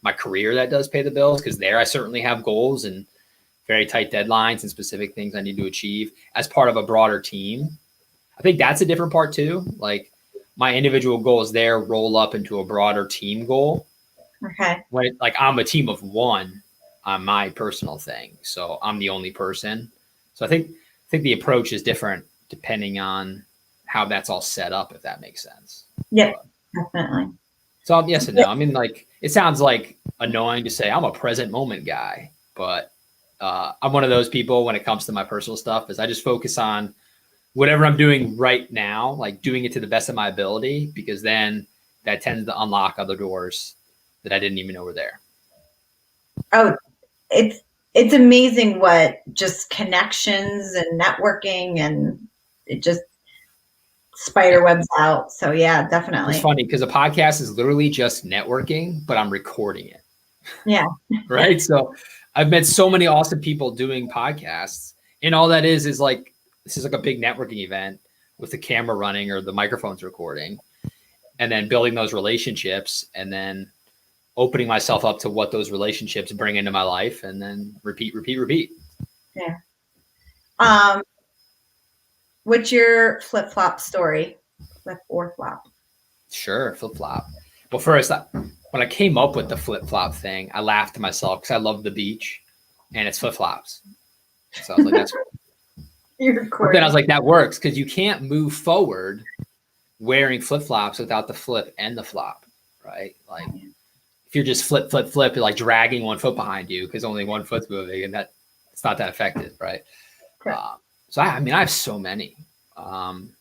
[SPEAKER 1] my career that does pay the bills, because there I certainly have goals and very tight deadlines and specific things I need to achieve as part of a broader team. I think that's a different part too. Like my individual goals there roll up into a broader team goal.
[SPEAKER 2] Okay.
[SPEAKER 1] When like I'm a team of one on my personal thing, so I'm the only person. So I think the approach is different depending on how that's all set up, if that makes sense.
[SPEAKER 2] Yeah, definitely.
[SPEAKER 1] So yes and no. I mean, like it sounds like annoying to say I'm a present moment guy, but I'm one of those people when it comes to my personal stuff is I just focus on whatever I'm doing right now, like doing it to the best of my ability, because then that tends to unlock other doors that I didn't even know were there.
[SPEAKER 2] Oh, it's amazing what just connections and networking, and it just spider webs out. So yeah, definitely.
[SPEAKER 1] It's funny because a podcast is literally just networking, but I'm recording it.
[SPEAKER 2] Yeah.
[SPEAKER 1] Right. So I've met so many awesome people doing podcasts, and all that is like, this is like a big networking event with the camera running or the microphones recording, and then building those relationships, and then opening myself up to what those relationships bring into my life, and then repeat.
[SPEAKER 2] Yeah. What's your flip-flop story? Flip or flop?
[SPEAKER 1] Sure, flip-flop. Well, first, when I came up with the flip-flop thing, I laughed to myself because I love the beach, and it's flip-flops. So I was like, that's but then I was like, that works because you can't move forward wearing flip-flops without the flip and the flop, right? Like if you're just flip, you're like dragging one foot behind you because only one foot's moving, and that it's not that effective, right? So I mean, I have so many, and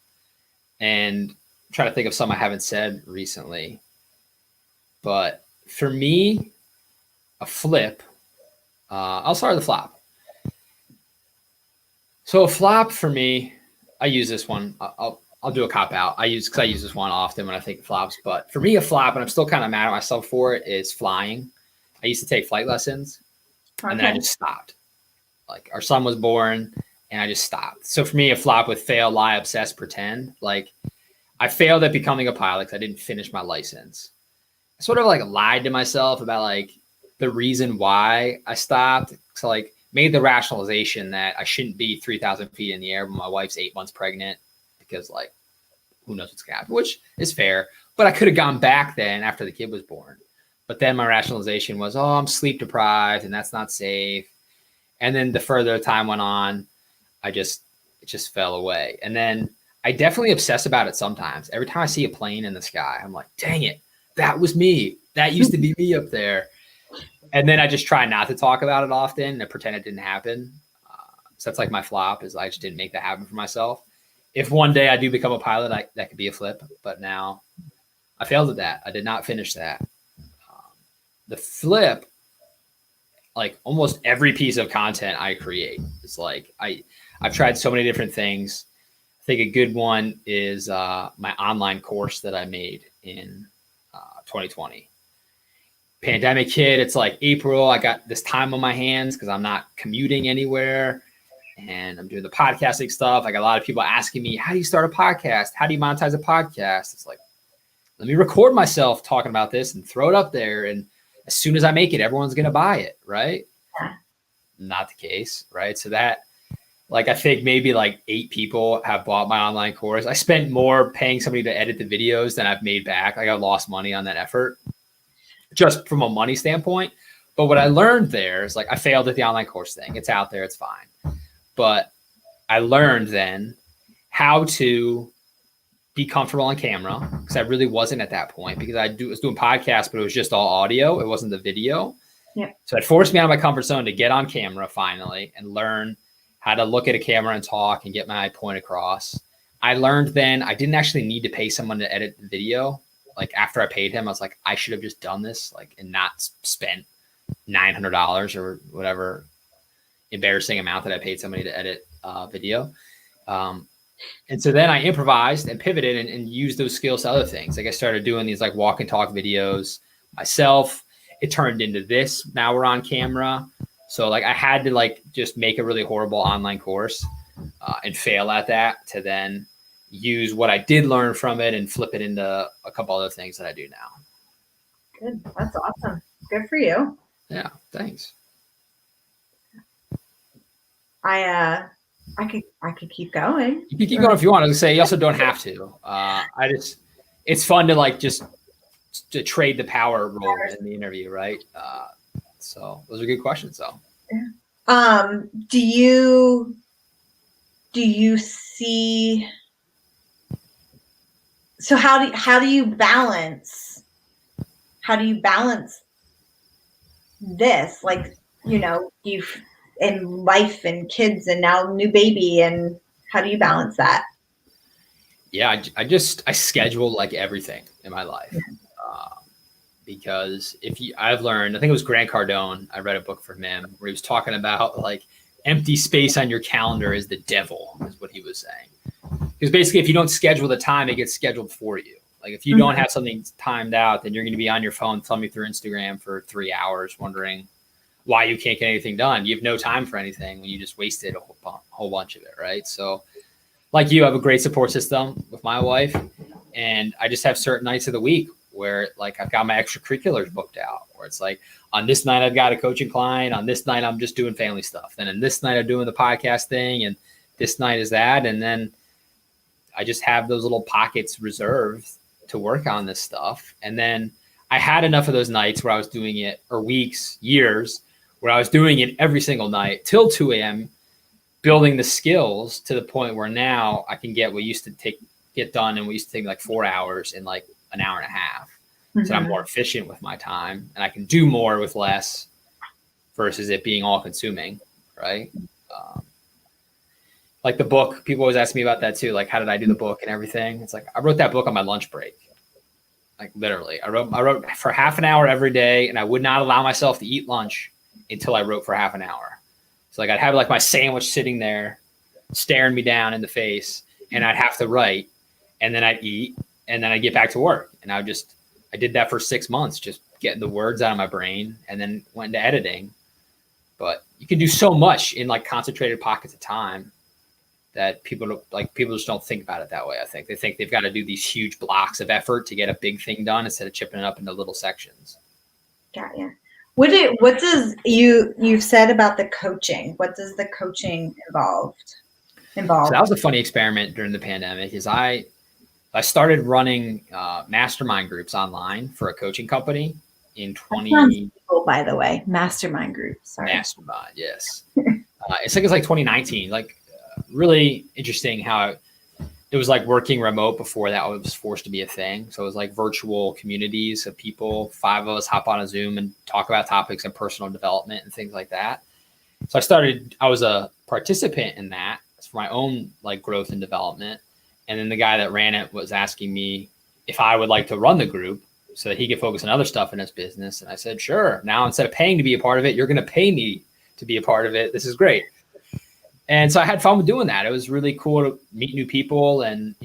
[SPEAKER 1] I'm trying to think of some I haven't said recently, but for me, a flip, I'll start with the flop. So a flop for me, I use this one. I'll do a cop out. I use this one often when I think flops. But for me, a flop, and I'm still kind of mad at myself for it, is flying. I used to take flight lessons, and then I just stopped. Like our son was born, and I just stopped. So for me, a flop with fail, lie, obsess, pretend. Like I failed at becoming a pilot because I didn't finish my license. I sort of like lied to myself about like the reason why I stopped. So like made the rationalization that I shouldn't be 3,000 feet in the air when my wife's 8 months pregnant because like, who knows what's going to happen, which is fair. But I could have gone back then after the kid was born. But then my rationalization was, oh, I'm sleep deprived and that's not safe. And then the further time went on, it just fell away. And then I definitely obsess about it sometimes. Every time I see a plane in the sky, I'm like, dang it, that was me. That used to be me up there. And then I just try not to talk about it often and pretend it didn't happen. So that's like my flop is I just didn't make that happen for myself. If one day I do become a pilot, that could be a flip. But now I failed at that. I did not finish that. The flip, like almost every piece of content I create is like I've tried so many different things. I think a good one is my online course that I made in 2020. Pandemic hit. It's like April. I got this time on my hands because I'm not commuting anywhere and I'm doing the podcasting stuff. I got a lot of people asking me, how do you start a podcast? How do you monetize a podcast? It's like, let me record myself talking about this and throw it up there. And as soon as I make it, everyone's going to buy it. Right. Not the case. Right. So that, like, I think maybe like 8 people have bought my online course. I spent more paying somebody to edit the videos than I've made back. Like I lost money on that effort just from a money standpoint. But what I learned there is like, I failed at the online course thing. It's out there. It's fine. But I learned then how to be comfortable on camera because I really wasn't at that point because I was doing podcasts, but it was just all audio. It wasn't the video.
[SPEAKER 2] Yeah.
[SPEAKER 1] So it forced me out of my comfort zone to get on camera finally and learn how to look at a camera and talk and get my point across. I learned then I didn't actually need to pay someone to edit the video. Like after I paid him, I was like, I should have just done this, like, and not spent $900 or whatever embarrassing amount that I paid somebody to edit video. And so then I improvised and pivoted and used those skills to other things. Like I started doing these like walk and talk videos myself. It turned into this. Now we're on camera. So like I had to like just make a really horrible online course and fail at that to then use what I did learn from it and flip it into a couple other things that I do now.
[SPEAKER 2] Good. That's awesome. Good for you.
[SPEAKER 1] Yeah. Thanks.
[SPEAKER 2] I could keep going.
[SPEAKER 1] You can keep going if you want. I was gonna say you also don't have to. It's fun to like just to trade the power role in the interview, right? So those are good questions, though.
[SPEAKER 2] Yeah. Do you see? So how do you balance? How do you balance this? Like, you know, you've in life and kids and now new baby, and how do you balance that?
[SPEAKER 1] Yeah, I schedule like everything in my life because I've learned, I think it was Grant Cardone. I read a book from him where he was talking about like empty space on your calendar is the devil, is what he was saying. Because basically, if you don't schedule the time, it gets scheduled for you. Like if you don't have something timed out, then you're going to be on your phone thumbing through Instagram for 3 hours, wondering why you can't get anything done. You have no time for anything when you just wasted a whole bunch of it, right? So like you have a great support system with my wife, and I just have certain nights of the week where like I've got my extracurriculars booked out, where it's like on this night I've got a coaching client, on this night I'm just doing family stuff, and then this night I'm doing the podcast thing, and this night is that, and then I just have those little pockets reserved to work on this stuff. And then I had enough of those nights where I was doing it, or weeks, years, where I was doing it every single night till 2 a.m., building the skills to the point where now I can get what used to get done and what used to take like 4 hours in like an hour and a half. So I'm more efficient with my time, and I can do more with less versus it being all consuming, right? Like the book, people always ask me about that too. Like, how did I do the book and everything? It's like, I wrote that book on my lunch break. Like literally, I wrote for half an hour every day, and I would not allow myself to eat lunch until I wrote for half an hour. So like I'd have like my sandwich sitting there staring me down in the face, and I'd have to write, and then I'd eat, and then I'd get back to work. And I did that for 6 months, just getting the words out of my brain, and then went into editing. But you can do so much in like concentrated pockets of time that people just don't think about it that way. I think they think they've got to do these huge blocks of effort to get a big thing done instead of chipping it up into little sections.
[SPEAKER 2] Got you. What does you've said about the coaching? What does the coaching involve?
[SPEAKER 1] So that was a funny experiment during the pandemic. Is I started running mastermind groups online for a coaching company in 20.
[SPEAKER 2] By the way, mastermind groups. Sorry.
[SPEAKER 1] Mastermind, yes. It's like 2019. Like really interesting how it was like working remote before that was forced to be a thing. So it was like virtual communities of people, 5 of us hop on a Zoom and talk about topics and personal development and things like that. So I was a participant in that for my own like growth and development. And then the guy that ran it was asking me if I would like to run the group so that he could focus on other stuff in his business. And I said, sure. Now, instead of paying to be a part of it, you're going to pay me to be a part of it. This is great. And so I had fun with doing that. It was really cool to meet new people. And,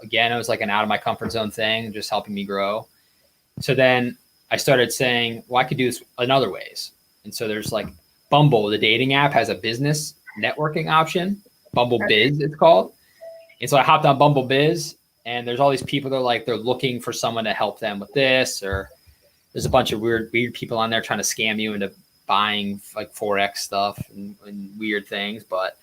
[SPEAKER 1] again, it was like an out of my comfort zone thing, just helping me grow. So then I started saying, well, I could do this in other ways. And so there's like Bumble, the dating app, has a business networking option. Bumble Biz, it's called. And so I hopped on Bumble Biz, and there's all these people that are like, they're looking for someone to help them with this, or there's a bunch of weird people on there trying to scam you into buying like Forex stuff and weird things. But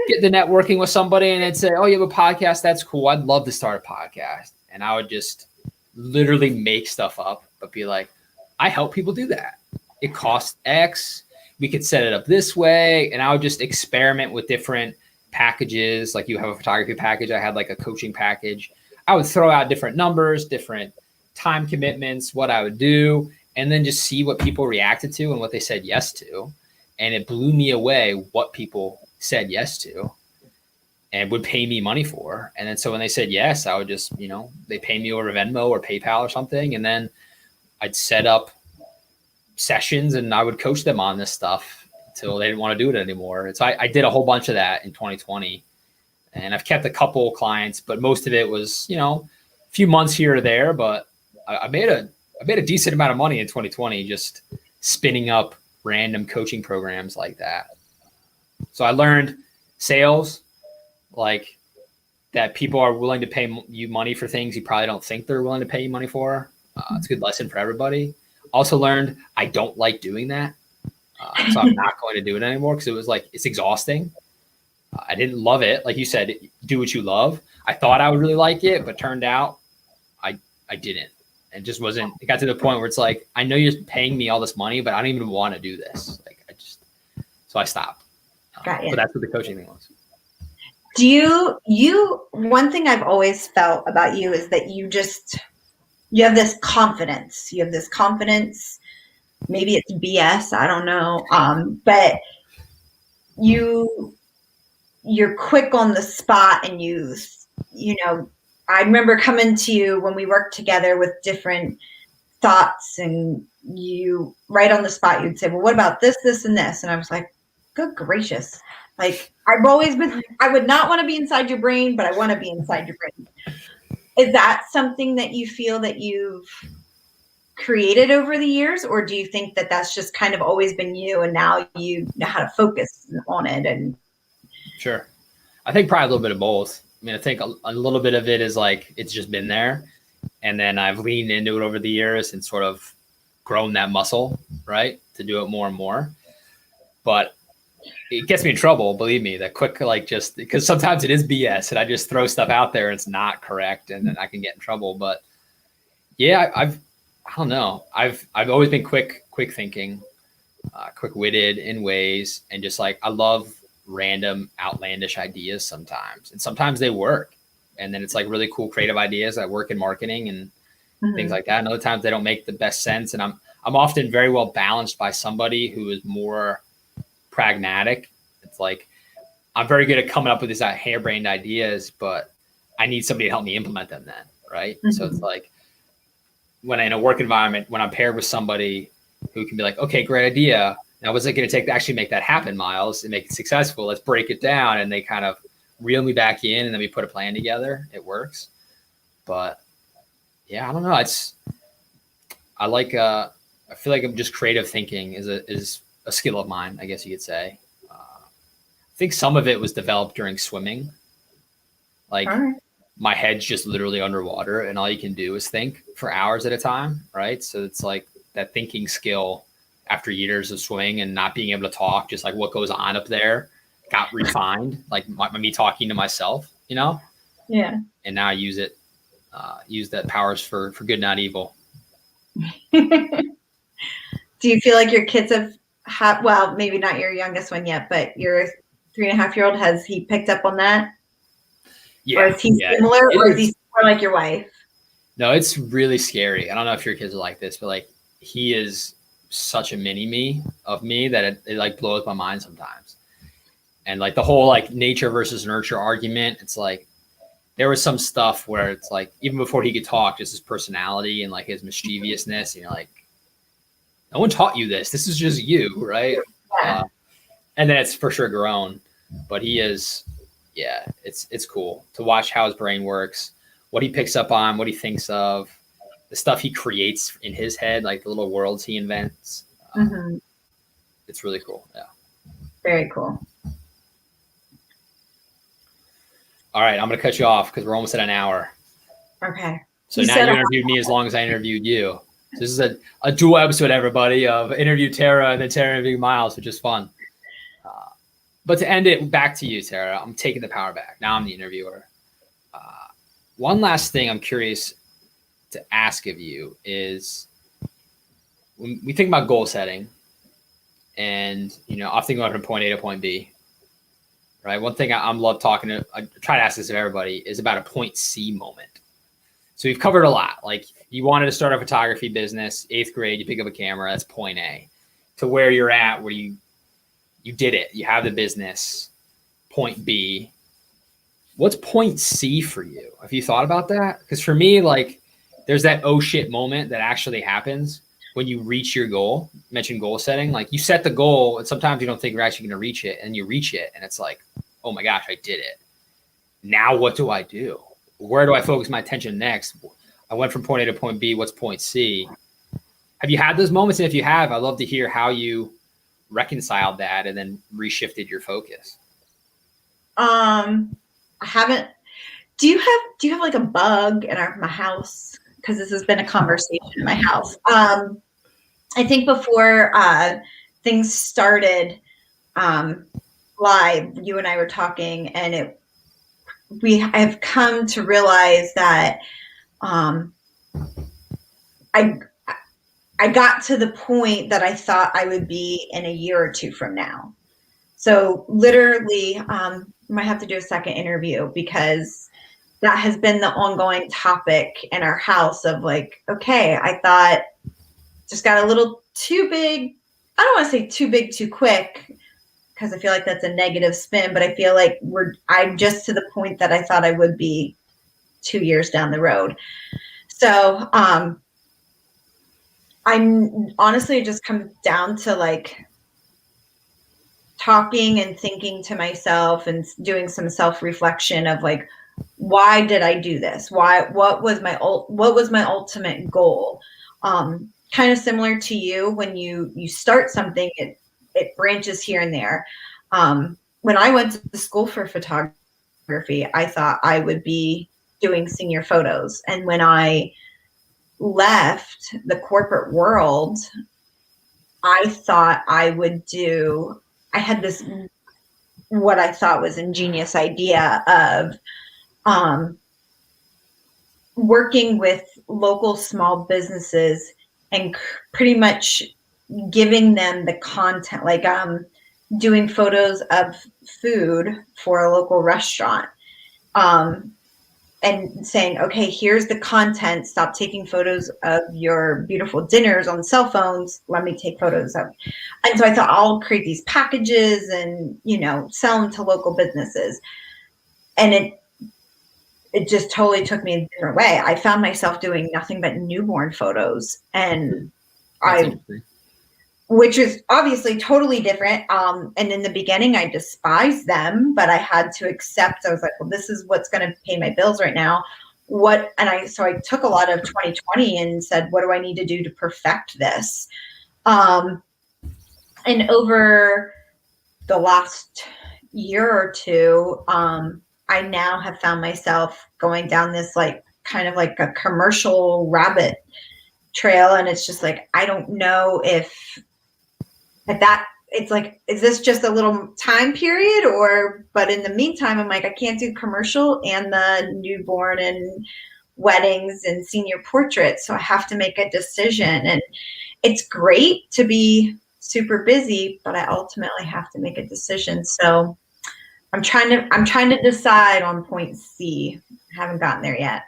[SPEAKER 1] get the networking with somebody, and they'd say, oh, you have a podcast? That's cool. I'd love to start a podcast. And I would just literally make stuff up, but be like, I help people do that. It costs X. We could set it up this way. And I would just experiment with different packages. Like you have a photography package. I had like a coaching package. I would throw out different numbers, different time commitments, what I would do, and then just see what people reacted to and what they said yes to. And it blew me away what people said yes to and would pay me money for. And then so when they said yes, I would just, they pay me over Venmo or PayPal or something. And then I'd set up sessions and I would coach them on this stuff until they didn't want to do it anymore. And so I did a whole bunch of that in 2020. And I've kept a couple clients, but most of it was, a few months here or there. But I made a decent amount of money in 2020 just spinning up random coaching programs like that. So I learned sales, like that people are willing to pay you money for things you probably don't think they're willing to pay you money for. It's a good lesson for everybody. Also learned I don't like doing that. So I'm not going to do it anymore because it was like, it's exhausting. I didn't love it. Like you said, do what you love. I thought I would really like it, but turned out I didn't. It just wasn't, it got to the point where it's like, I know you're paying me all this money, but I don't even want to do this. So I stopped. But that's what the coaching thing was.
[SPEAKER 2] Do you, one thing I've always felt about you is that you have this confidence. You have this confidence. Maybe it's BS. I don't know. But you're quick on the spot, and I remember coming to you when we worked together with different thoughts, and you right on the spot, you'd say, well, what about this, this, and this? And I was like, good gracious. Like, I've always been like, I would not want to be inside your brain, but I want to be inside your brain. Is that something that you feel that you've created over the years? Or do you think that that's just kind of always been you, and now you know how to focus on it? And
[SPEAKER 1] sure. I think probably a little bit of both. I mean, I think a little bit of it is like, it's just been there. And then I've leaned into it over the years and sort of grown that muscle, right, to do it more and more. But it gets me in trouble, believe me, that quick, like, just because sometimes it is BS and I just throw stuff out there and it's not correct and then I can get in trouble. But yeah, I don't know. I've always been quick thinking, quick witted in ways. And just like, I love random outlandish ideas sometimes. And sometimes they work. And then it's like really cool, creative ideas that work in marketing and things like that. And other times they don't make the best sense. And I'm often very well balanced by somebody who is more pragmatic. It's like, I'm very good at coming up with these harebrained ideas, but I need somebody to help me implement them then. Right. So it's like, when in a work environment, when I'm paired with somebody who can be like, okay, great idea. Now, what's it going to take to actually make that happen, Miles, and make it successful? Let's break it down. And they kind of reel me back in, and then we put a plan together. It works. But yeah, I don't know. I feel like I'm just creative thinking is a skill of mine, I guess you could say. I think some of it was developed during swimming. Like, my head's just literally underwater and all you can do is think for hours at a time. Right. So it's like that thinking skill after years of swimming and not being able to talk, just like what goes on up there got refined, like me talking to myself, you know?
[SPEAKER 2] Yeah.
[SPEAKER 1] And now I use it, use that powers for good, not evil.
[SPEAKER 2] Do you feel like your kids have, well, maybe not your youngest one yet, but your 3.5-year-old, has he picked up on that?
[SPEAKER 1] Yeah.
[SPEAKER 2] Or is he similar, or is he more like your wife?
[SPEAKER 1] No, it's really scary. I don't know if your kids are like this, but like, he is such a mini me of me that it like blows my mind sometimes. And like the whole like nature versus nurture argument, it's like, there was some stuff where it's like, even before he could talk, just his personality and like his mischievousness, and you're like, no one taught you this. This is just you, right? Yeah. And then it's for sure grown, but he is, yeah, it's cool to watch how his brain works, what he picks up on, what he thinks of, the stuff he creates in his head, like the little worlds he invents. It's really cool. Yeah.
[SPEAKER 2] Very cool.
[SPEAKER 1] All right. I'm going to cut you off because we're almost at an hour.
[SPEAKER 2] Okay.
[SPEAKER 1] So now you interviewed me as long as I interviewed you. So this is a dual episode, everybody, of interview Tara and then Tara interviewing Miles, which is fun. But to end it, back to you, Tara. I'm taking the power back. Now I'm the interviewer. One last thing I'm curious to ask of you is, when we think about goal setting and, you know, often going from point A to point B, right? One thing I love talking to, I try to ask this of everybody, is about a point C moment. So we've covered a lot. Like, you wanted to start a photography business, 8th grade, you pick up a camera, that's point A. To where you're at, where you did it, you have the business, point B. What's point C for you? Have you thought about that? Because for me, like, there's that oh shit moment that actually happens when you reach your goal. You mentioned goal setting. Like, you set the goal and sometimes you don't think you're actually going to reach it, and you reach it and it's like, oh my gosh, I did it. Now what do I do? Where do I focus my attention next? I went from point A to point B. What's point C? Have you had those moments? And if you have, I'd love to hear how you reconciled that and then reshifted your focus.
[SPEAKER 2] I haven't. Do you have like a bug in my house? Because this has been a conversation in my house. I think before things started live, you and I were talking, and we have come to realize that I got to the point that I thought I would be in a year or two from now. So literally, I might have to do a second interview, because that has been the ongoing topic in our house of like, okay, I thought just got a little too big. I don't want to say too big too quick, because I feel like that's a negative spin, but I feel like I'm just to the point that I thought I would be 2 years down the road. So I'm honestly, it just comes down to like talking and thinking to myself and doing some self-reflection of like, why did I do this? What was my ultimate goal? Kind of similar to you, when you start something, it branches here and there. When I went to school for photography, photography, I thought I would be doing senior photos. And when I left the corporate world, I thought I had this, what I thought was ingenious idea of working with local small businesses and pretty much giving them the content, like doing photos of food for a local restaurant, and saying, okay, here's the content. Stop taking photos of your beautiful dinners on cell phones. Let me take photos of. And so I thought I'll create these packages and, sell them to local businesses. And it just totally took me a different way. I found myself doing nothing but newborn photos, and which is obviously totally different. And in the beginning, I despised them, but I had to accept. I was like, well, this is what's going to pay my bills right now. So I took a lot of 2020 and said, what do I need to do to perfect this? And over the last year or two, I now have found myself going down this kind of like a commercial rabbit trail. And it's just like, I don't know if it's like, is this just a little time period but in the meantime, I'm like, I can't do commercial and the newborn and weddings and senior portraits. So I have to make a decision, and it's great to be super busy, but I ultimately have to make a decision. So I'm trying to decide on point C. I haven't gotten there yet.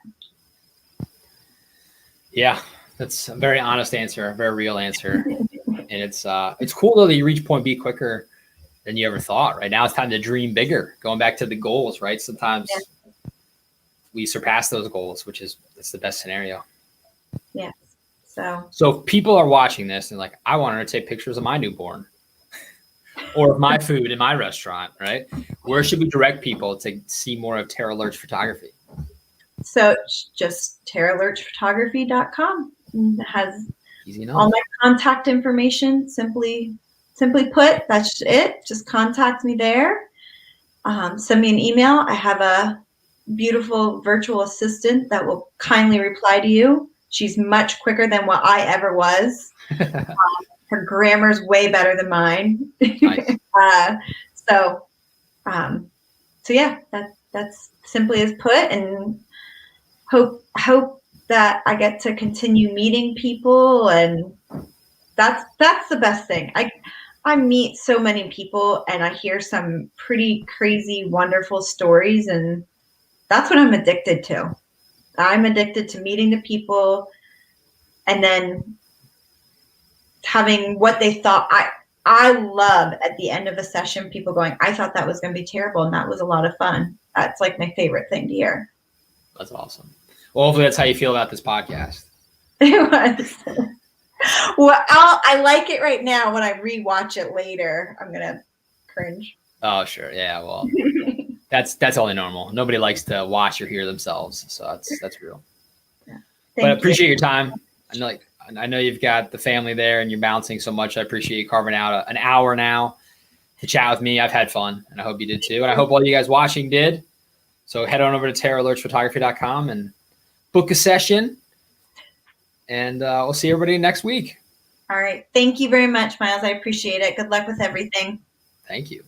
[SPEAKER 1] Yeah, that's a very honest answer, a very real answer. And it's cool though that you reach point B quicker than you ever thought. Right now it's time to dream bigger. Going back to the goals, right? Sometimes we surpass those goals, that's the best scenario.
[SPEAKER 2] Yeah.
[SPEAKER 1] So if people are watching this and like, I want her to take pictures of my newborn or of my food in my restaurant, right? Where should we direct people to see more of Tara Lerch photography?
[SPEAKER 2] So just taralerchphotography.com. It has
[SPEAKER 1] easy enough.
[SPEAKER 2] All my contact information. Simply put, that's it. Just contact me there. Send me an email. I have a beautiful virtual assistant that will kindly reply to you. She's much quicker than what I ever was. Her grammar's way better than mine. Nice. So yeah, that's simply as put, and hope that I get to continue meeting people, and that's the best thing. I meet so many people, and I hear some pretty crazy, wonderful stories, and that's what I'm addicted to. I'm addicted to meeting the people and then having what they thought. I love at the end of a session, people going, I thought that was going to be terrible, and that was a lot of fun. That's like my favorite thing to hear.
[SPEAKER 1] That's awesome. Well, hopefully that's how you feel about this podcast.
[SPEAKER 2] It was. Well, I like it right now. When I rewatch it later, I'm going to cringe.
[SPEAKER 1] Oh, sure. Yeah, well, that's only normal. Nobody likes to watch or hear themselves, so that's real. Yeah. But I appreciate your time. I know you've got the family there and you're bouncing so much. I appreciate you carving out an hour now to chat with me. I've had fun, and I hope you did too. And I hope all you guys watching did. So head on over to taralerchphotography.com and book a session. And we'll see everybody next week.
[SPEAKER 2] All right. Thank you very much, Miles. I appreciate it. Good luck with everything.
[SPEAKER 1] Thank you.